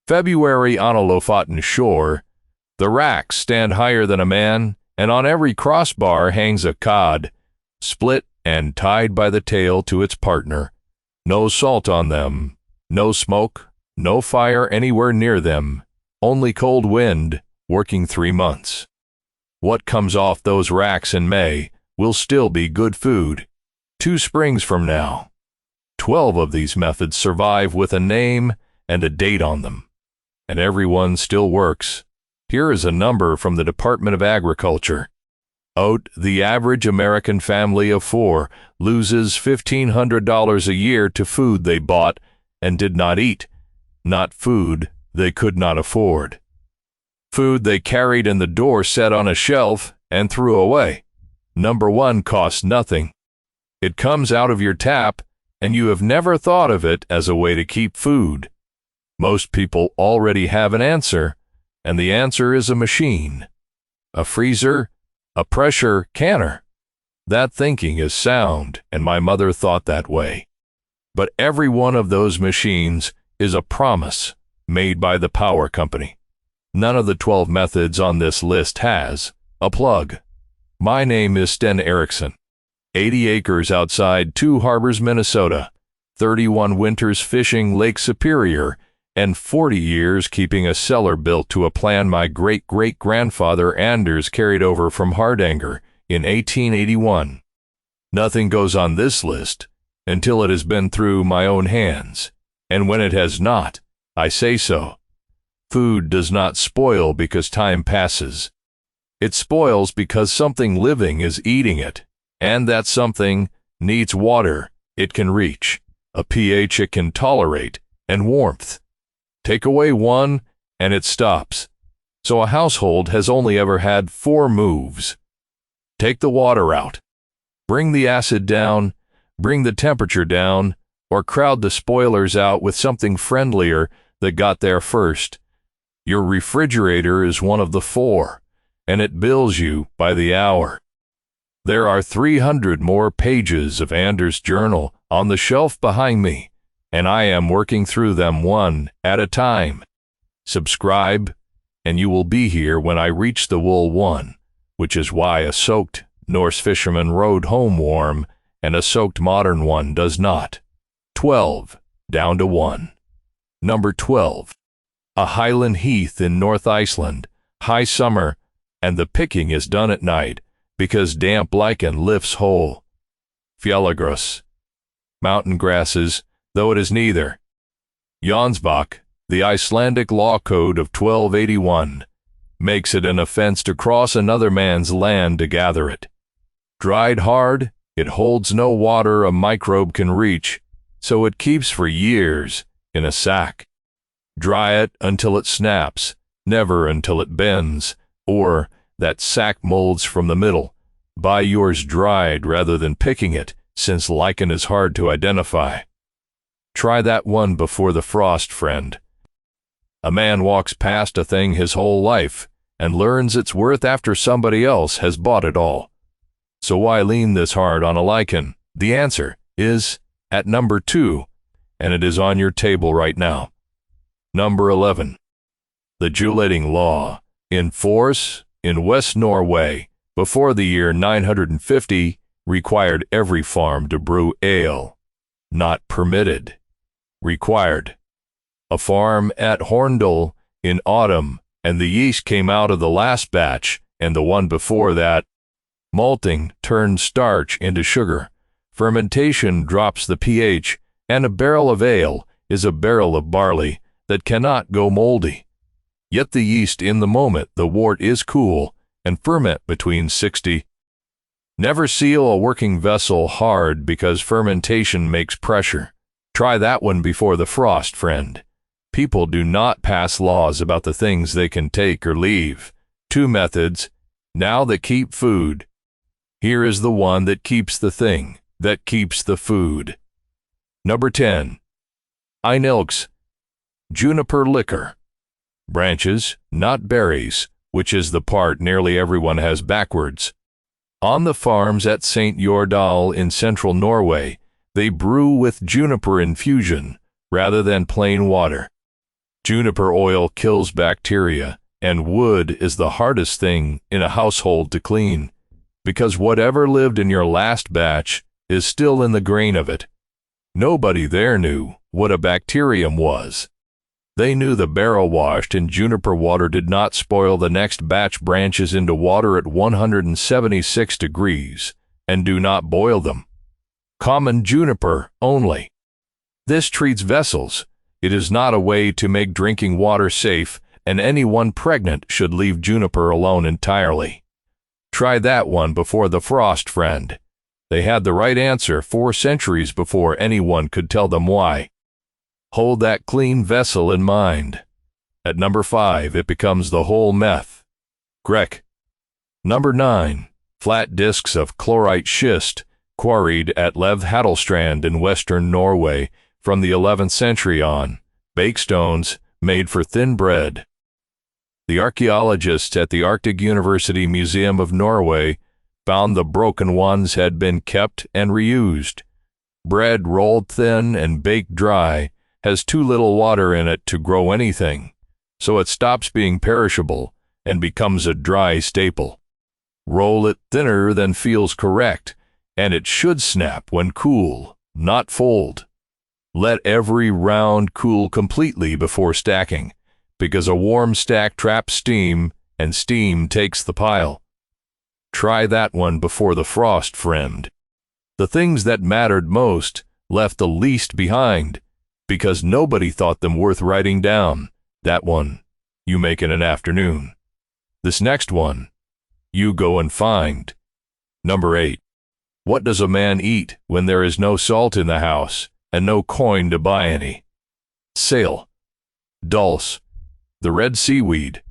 February on a Lofoten shore, the racks stand higher than a man, and on every crossbar hangs a cod, split and tied by the tail to its partner. No salt on them, no smoke, no fire anywhere near them, only cold wind, working 3 months. What comes off those racks in May will still be good food 2 springs from now. 12 of these methods survive with a name and a date on them, and every one still works. Here is a number from the Department of Agriculture. Oat, the average American family of 4 loses $1,500 a year to food they bought and did not eat, not food they could not afford. Food they carried in the door set on a shelf and threw away. Number 1 costs nothing. It comes out of your tap, and you have never thought of it as a way to keep food. Most people already have an answer, and the answer is a machine, a freezer, a pressure canner. That thinking is sound, and my mother thought that way. But every one of those machines is a promise made by the power company. None of the 12 methods on this list has a plug. My name is Sten Erickson. 80 acres outside 2 Harbors, Minnesota, 31 winters fishing Lake Superior, and 40 years keeping a cellar built to a plan my great-great-grandfather Anders carried over from Hardanger in 1881. Nothing goes on this list until it has been through my own hands, and when it has not, I say so. Food does not spoil because time passes. It spoils because something living is eating it, and that something needs water it can reach, a pH it can tolerate, and warmth. Take away one, and it stops. So a household has only ever had 4 moves. Take the water out, bring the acid down, bring the temperature down, or crowd the spoilers out with something friendlier that got there first. Your refrigerator is one of the 4, and it bills you by the hour. There are 300 more pages of Anders' journal on the shelf behind me, and I am working through them one at a time. Subscribe, and you will be here when I reach the wool 1, which is why a soaked Norse fisherman rode home warm and a soaked modern one does not. 12, down to 1. Number 12. A highland heath in North Iceland, high summer, and the picking is done at night because damp lichen lifts whole. Fjallagrös. Mountain grasses, though it is neither. Jonsbok, the Icelandic law code of 1281, makes it an offense to cross another man's land to gather it. Dried hard, it holds no water a microbe can reach, so it keeps for years in a sack. Dry it until it snaps, never until it bends, or that sack molds from the middle. Buy yours dried rather than picking it, since lichen is hard to identify. Try that one before the frost, friend. A man walks past a thing his whole life and learns its worth after somebody else has bought it all. So why lean this hard on a lichen? The answer is at number 2, and it is on your table right now. Number 11. The Julating Law, in force in West Norway before the year 950, required every farm to brew ale. Not permitted. Required. A farm at Horndal in autumn, and the yeast came out of the last batch and the one before that. Malting turns starch into sugar. Fermentation drops the pH, and a barrel of ale is a barrel of barley that cannot go moldy. Yet the yeast in the moment the wort is cool and ferment between 60. Never seal a working vessel hard because fermentation makes pressure. Try that one before the frost, friend. People do not pass laws about the things they can take or leave. 2 methods, now that keep food. Here is the one that keeps the thing, that keeps the food. Number 10. Einelåg. Juniper liquor. Branches, not berries, which is the part nearly everyone has backwards. On the farms at St. Jordal in central Norway, they brew with juniper infusion rather than plain water. Juniper oil kills bacteria, and wood is the hardest thing in a household to clean, because whatever lived in your last batch is still in the grain of it. Nobody there knew what a bacterium was. They knew the barrel washed in juniper water did not spoil the next batch branches into water at 176 degrees, and do not boil them. Common juniper only. This treats vessels. It is not a way to make drinking water safe, and anyone pregnant should leave juniper alone entirely. Try that one before the frost friend. They had the right answer 4 centuries before anyone could tell them why. Hold that clean vessel in mind. At number 5, it becomes the whole meth. Grek. Number 9, flat discs of chlorite schist, quarried at Levhaddelstrand in western Norway from the 11th century on, Bakestones made for thin bread. The archaeologists at the Arctic University Museum of Norway found the broken ones had been kept and reused. Bread rolled thin and baked dry has too little water in it to grow anything, so it stops being perishable and becomes a dry staple. Roll it thinner than feels correct, and it should snap when cool, not fold. Let every round cool completely before stacking, because a warm stack traps steam, and steam takes the pile. Try that one before the frost friend. The things that mattered most left the least behind, because nobody thought them worth writing down. That one you make in an afternoon. This next one you go and find. Number 8. What does a man eat when there is no salt in the house and no coin to buy any? Sail. Dulse, the red seaweed,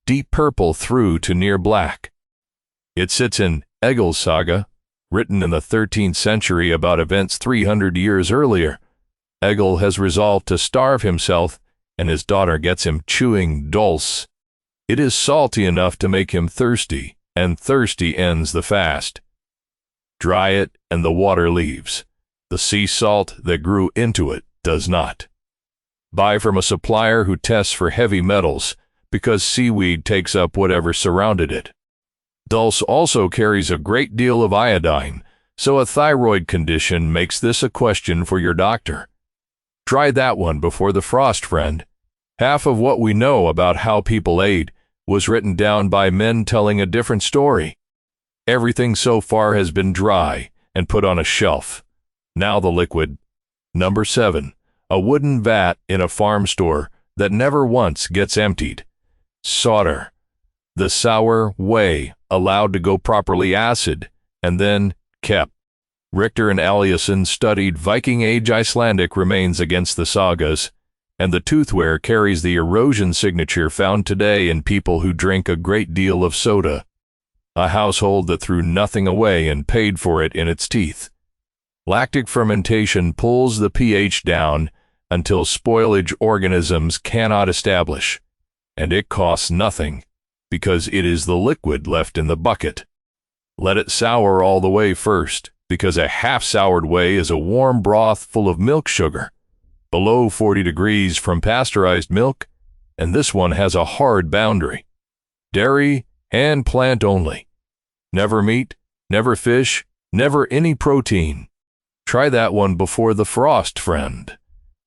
deep purple through to near black. It sits in Egil's saga, written in the 13th century about events 300 years earlier. Egil has resolved to starve himself, and his daughter gets him chewing dulse. It is salty enough to make him thirsty, and thirsty ends the fast. Dry it, and the water leaves. The sea salt that grew into it does not. Buy from a supplier who tests for heavy metals, because seaweed takes up whatever surrounded it. Dulse also carries a great deal of iodine, so a thyroid condition makes this a question for your doctor. Try that one before the frost friend. Half of what we know about how people ate was written down by men telling a different story. Everything so far has been dry and put on a shelf. Now the liquid. Number 7. A wooden vat in a farm store that never once gets emptied. Solder. The sour whey allowed to go properly acid, and then kept. Richter and Eliasson studied Viking Age Icelandic remains against the sagas, and the toothware carries the erosion signature found today in people who drink a great deal of soda. A household that threw nothing away and paid for it in its teeth. Lactic fermentation pulls the pH down until spoilage organisms cannot establish, and it costs nothing, because it is the liquid left in the bucket. Let it sour all the way first, because a half-soured whey is a warm broth full of milk sugar, below 40 degrees from pasteurized milk, and this one has a hard boundary. Dairy and plant only. Never meat, never fish, never any protein. Try that one before the frost friend.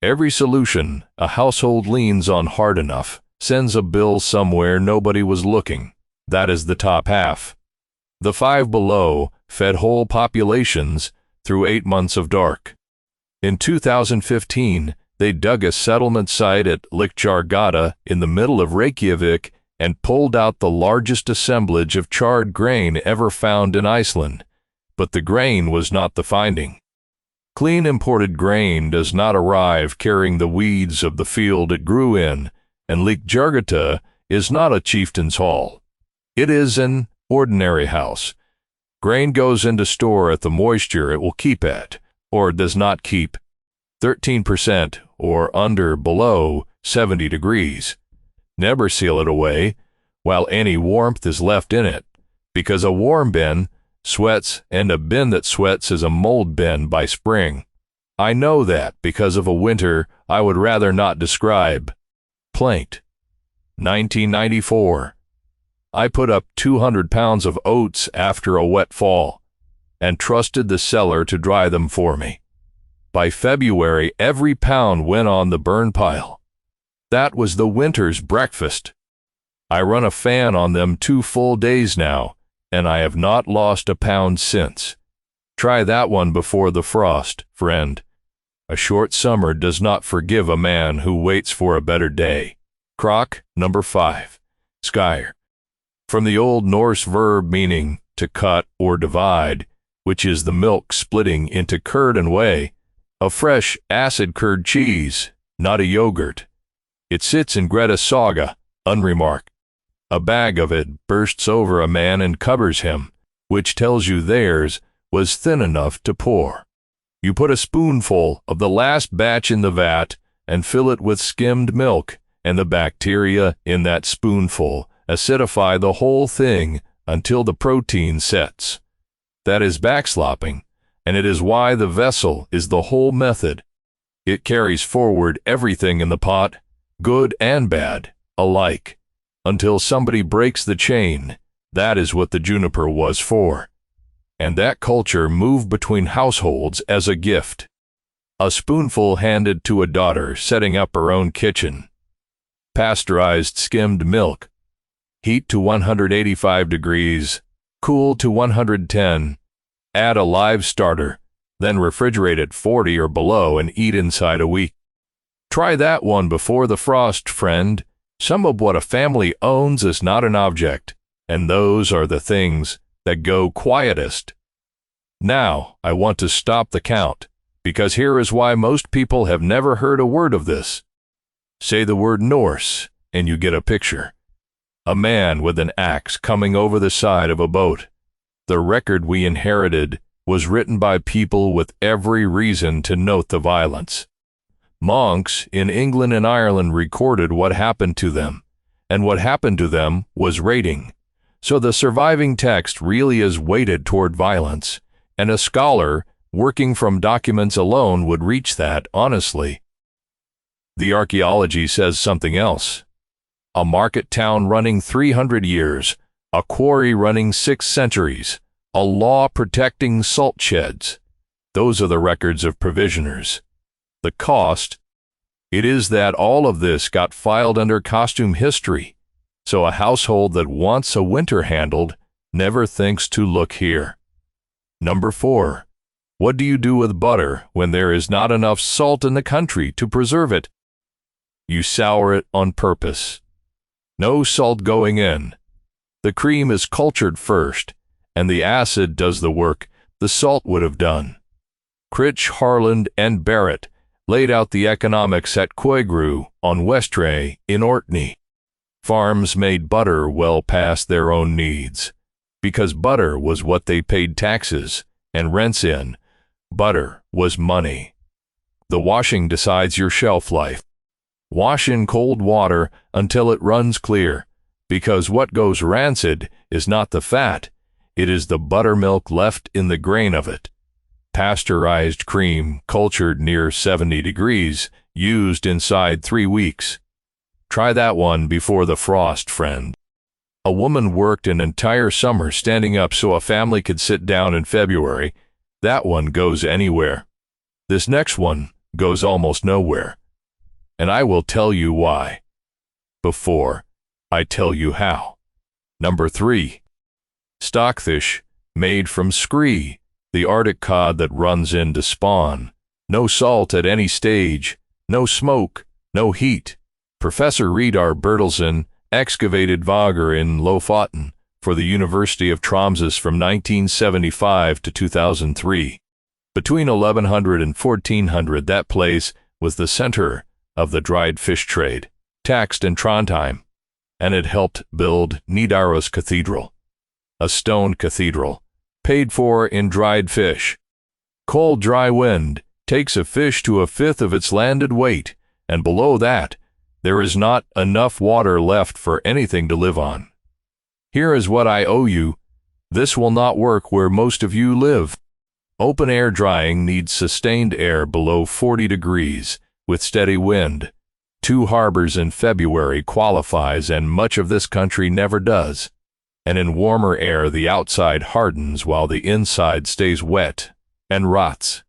Every solution a household leans on hard enough sends a bill somewhere nobody was looking. That is the top half. The 5 below fed whole populations through 8 months of dark. In 2015, they dug a settlement site at Lichen in the middle of Reykjavik and pulled out the largest assemblage of charred grain ever found in Iceland, but the grain was not the finding. Clean imported grain does not arrive carrying the weeds of the field it grew in, and Lichen is not a chieftain's hall. It is an ordinary house. Grain goes into store at the moisture it will keep at, or does not keep, 13% or under below 70 degrees. Never seal it away while any warmth is left in it, because a warm bin sweats and a bin that sweats is a mold bin by spring. I know that because of a winter I would rather not describe. Planked. 1994. I put up 200 pounds of oats after a wet fall, and trusted the seller to dry them for me. By February, every pound went on the burn pile. That was the winter's breakfast. I run a fan on them 2 full days now, and I have not lost a pound since. Try that one before the frost, friend. A short summer does not forgive a man who waits for a better day. Crock, number 5. Skyr. From the Old Norse verb meaning to cut or divide, which is the milk splitting into curd and whey, a fresh, acid curd cheese, not a yogurt. It sits in Greta Saga, unremarked. A bag of it bursts over a man and covers him, which tells you theirs was thin enough to pour. You put a spoonful of the last batch in the vat and fill it with skimmed milk, and the bacteria in that spoonful acidify the whole thing until the protein sets. That is backslopping, and it is why the vessel is the whole method. It carries forward everything in the pot, good and bad, alike, until somebody breaks the chain. That is what the Juniper was for. And that culture moved between households as a gift. A spoonful handed to a daughter setting up her own kitchen. Pasteurized skimmed milk. Heat to 185 degrees, cool to 110. Add a live starter, then refrigerate at 40 or below and eat inside a week. Try that one before the frost, friend. Some of what a family owns is not an object, and those are the things that go quietest. Now, I want to stop the count, because here is why most people have never heard a word of this. Say the word Norse, and you get a picture. A man with an axe coming over the side of a boat. The record we inherited was written by people with every reason to note the violence. Monks in England and Ireland recorded what happened to them, and what happened to them was raiding. So the surviving text really is weighted toward violence, and a scholar working from documents alone would reach that honestly. The archaeology says something else. A market town running 300 years, a quarry running 6 centuries, a law protecting salt sheds. Those are the records of provisioners. The cost? It is that all of this got filed under costume history, so a household that wants a winter handled never thinks to look here. Number 4. What do you do with butter when there is not enough salt in the country to preserve it? You sour it on purpose. No salt going in. The cream is cultured first, and the acid does the work the salt would have done. Critch, Harland, and Barrett laid out the economics at Coigru on Westray in Orkney. Farms made butter well past their own needs, because butter was what they paid taxes and rents in. Butter was money. The washing decides your shelf life. Wash in cold water until it runs clear, because what goes rancid is not the fat, it is the buttermilk left in the grain of it. Pasteurized cream, cultured near 70 degrees, used inside 3 weeks. Try that one before the frost, friend. A woman worked an entire summer standing up so a family could sit down in February. That one goes anywhere. This next one goes almost nowhere. And I will tell you why, before I tell you how. Number 3. Stockfish, made from scree, the Arctic cod that runs in to spawn. No salt at any stage, no smoke, no heat. Professor Reidar Bertelsen excavated Vagar in Lofoten for the University of Tromsø from 1975 to 2003. Between 1100 and 1400, that place was the center of the dried fish trade, taxed in Trondheim, and it helped build Nidaros Cathedral, a stone cathedral, paid for in dried fish. Cold, dry wind takes a fish to a fifth of its landed weight, and below that, there is not enough water left for anything to live on. Here is what I owe you. This will not work where most of you live. Open air drying needs sustained air below 40 degrees with steady wind. 2 harbors in February qualifies, and much of this country never does. And in warmer air the outside hardens while the inside stays wet and rots.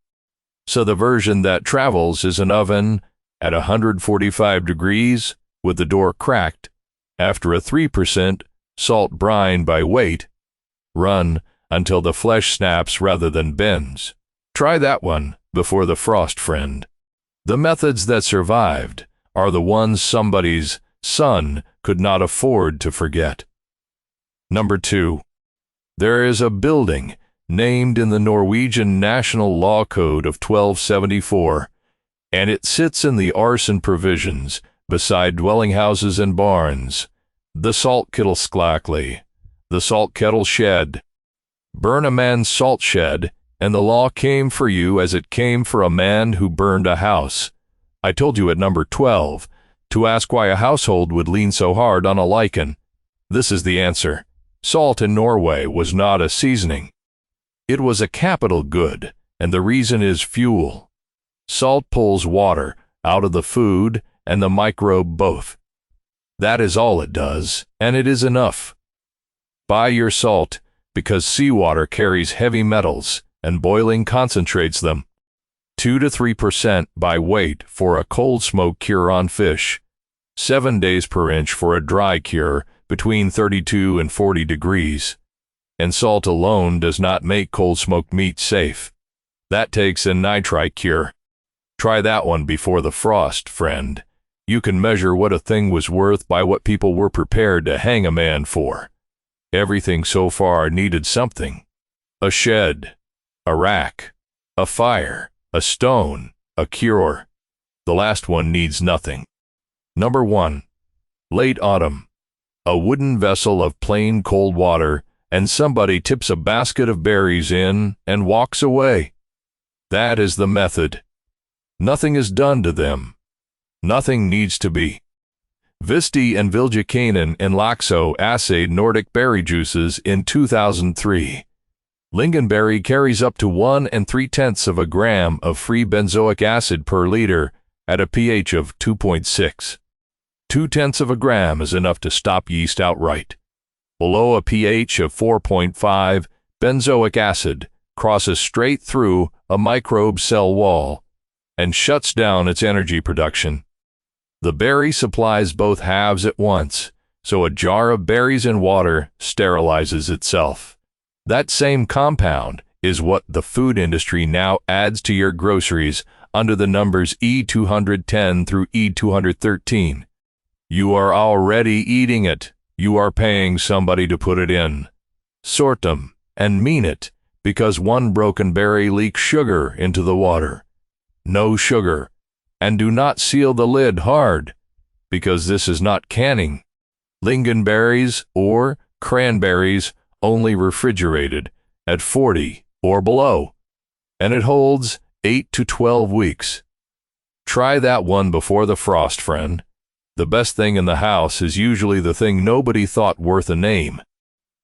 So the version that travels is an oven at 145 degrees with the door cracked after a 3% salt brine by weight, run until the flesh snaps rather than bends. Try that one before the frost, friend. The methods that survived are the ones somebody's son could not afford to forget. Number 2. There is a building named in the Norwegian National Law Code of 1274, and it sits in the arson provisions beside dwelling houses and barns. The salt kettle sklackly, the salt kettle shed. Burn a man's salt shed, and the law came for you as it came for a man who burned a house. I told you at number 12 to ask why a household would lean so hard on a lichen. This is the answer. Salt in Norway was not a seasoning. It was a capital good, and the reason is fuel. Salt pulls water out of the food and the microbe both. That is all it does, and it is enough. Buy your salt, because seawater carries heavy metals, and boiling concentrates them. 2 to 3% by weight for a cold smoke cure on fish. 7 days per inch for a dry cure between 32 and 40 degrees. And salt alone does not make cold smoked meat safe. That takes a nitrite cure. Try that one before the frost, friend. You can measure what a thing was worth by what people were prepared to hang a man for. Everything so far needed something. A shed, a rack, a fire, a stone, a cure. The last one needs nothing. Number 1. Late autumn. A wooden vessel of plain cold water, and somebody tips a basket of berries in and walks away. That is the method. Nothing is done to them. Nothing needs to be. Visti and Viljakainen and Laxo assayed Nordic berry juices in 2003. Lingonberry carries up to 1 3/10 gram of free benzoic acid per liter at a pH of 2.6. 0.2 gram is enough to stop yeast outright. Below a pH of 4.5, benzoic acid crosses straight through a microbe cell wall and shuts down its energy production. The berry supplies both halves at once, so a jar of berries in water sterilizes itself. That same compound is what the food industry now adds to your groceries under the numbers E210 through E213. You are already eating it. You are paying somebody to put it in. Sort them, and mean it, because one broken berry leaks sugar into the water. No sugar. And do not seal the lid hard, because this is not canning. Lingonberries or cranberries only refrigerated at 40 or below, and it holds 8 to 12 weeks. Try that one before the frost, friend. The best thing in the house is usually the thing nobody thought worth a name.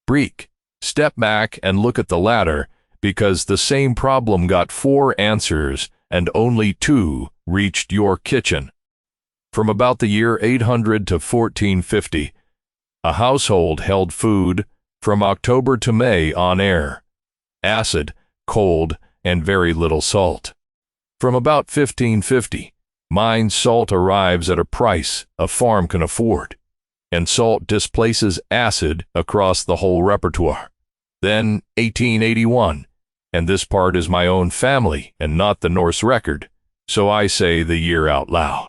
Break. Step back and look at the ladder, because the same problem got 4 answers and only 2 reached your kitchen. From about the year 800 to 1450, a household held food from October to May on air. Acid, cold, and very little salt. From about 1550, mined salt arrives at a price a farm can afford, and salt displaces acid across the whole repertoire. Then 1881, and this part is my own family and not the Norse record, so I say the year out loud.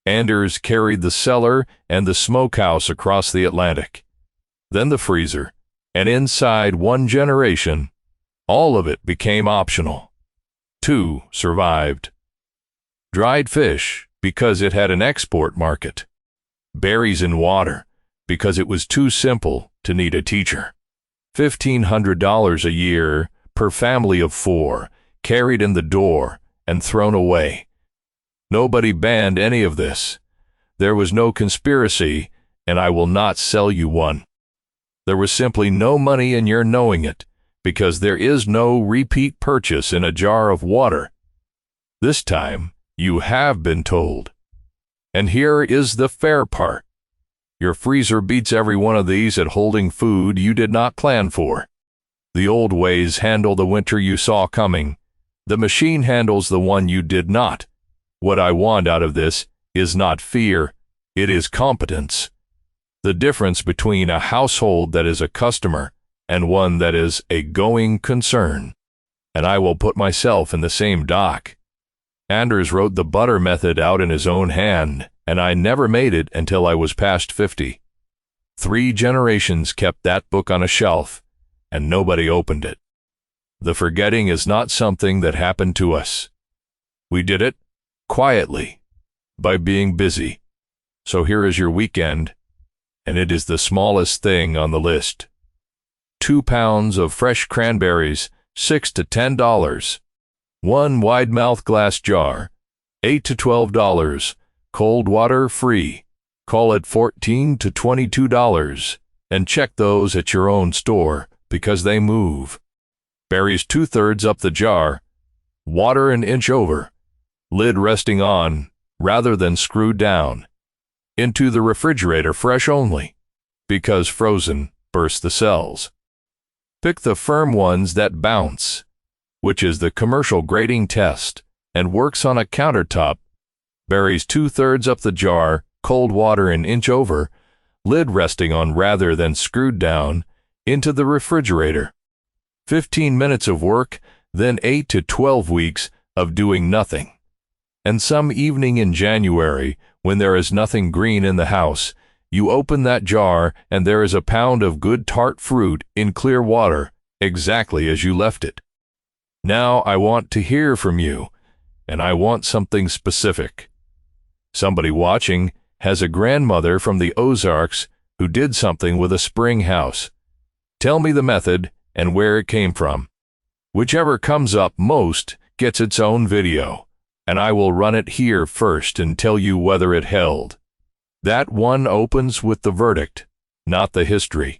Anders carried the cellar and the smokehouse across the Atlantic, then the freezer, and inside 1 generation, all of it became optional. 2 survived. Dried fish, because it had an export market. Berries in water, because it was too simple to need a teacher. $1,500 a year per family of 4, carried in the door and thrown away. Nobody banned any of this. There was no conspiracy, and I will not sell you one. There was simply no money in your knowing it, because there is no repeat purchase in a jar of water. This time, you have been told. And here is the fair part. Your freezer beats every one of these at holding food you did not plan for. The old ways handle the winter you saw coming. The machine handles the one you did not. What I want out of this is not fear, it is competence. The difference between a household that is a customer and one that is a going concern. And I will put myself in the same dock. Anders wrote the butter method out in his own hand, and I never made it until I was past 50. 3 generations kept that book on a shelf, and nobody opened it. The forgetting is not something that happened to us. We did it quietly, by being busy. So here is your weekend, and it is the smallest thing on the list. 2 pounds of fresh cranberries, $6 to $10. 1 wide-mouth glass jar, $8 to $12. Cold water free. Call it $14 to $22, and check those at your own store because they move. Berries 2/3 up the jar. Water an inch over. Lid resting on rather than screwed down. Into the refrigerator fresh only, because frozen burst the cells. Pick the firm ones that bounce, which is the commercial grading test, and works on a countertop. Berries 2/3 up the jar, cold water an inch over, lid resting on rather than screwed down, into the refrigerator. 15 minutes of work, then 8 to 12 weeks of doing nothing. And some evening in January, when there is nothing green in the house, you open that jar and there is a pound of good tart fruit in clear water, exactly as you left it. Now I want to hear from you, and I want something specific. Somebody watching has a grandmother from the Ozarks who did something with a spring house. Tell me the method and where it came from. Whichever comes up most gets its own video, and I will run it here first and tell you whether it held. That one opens with the verdict, not the history.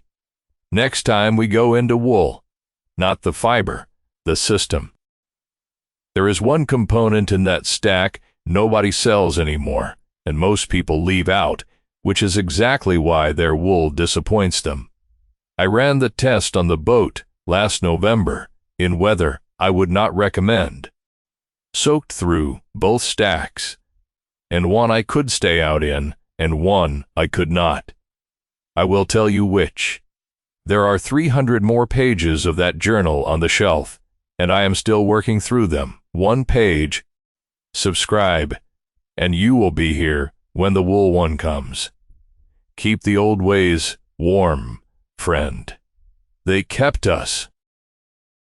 Next time we go into wool, not the fiber, the system. There is one component in that stack nobody sells anymore, and most people leave out, which is exactly why their wool disappoints them. I ran the test on the boat last November in weather I would not recommend. Soaked through both stacks, and one I could stay out in, and one I could not. I will tell you which. There are 300 more pages of that journal on the shelf, and I am still working through them, one page. Subscribe, and you will be here when the wool one comes. Keep the old ways warm, friend. They kept us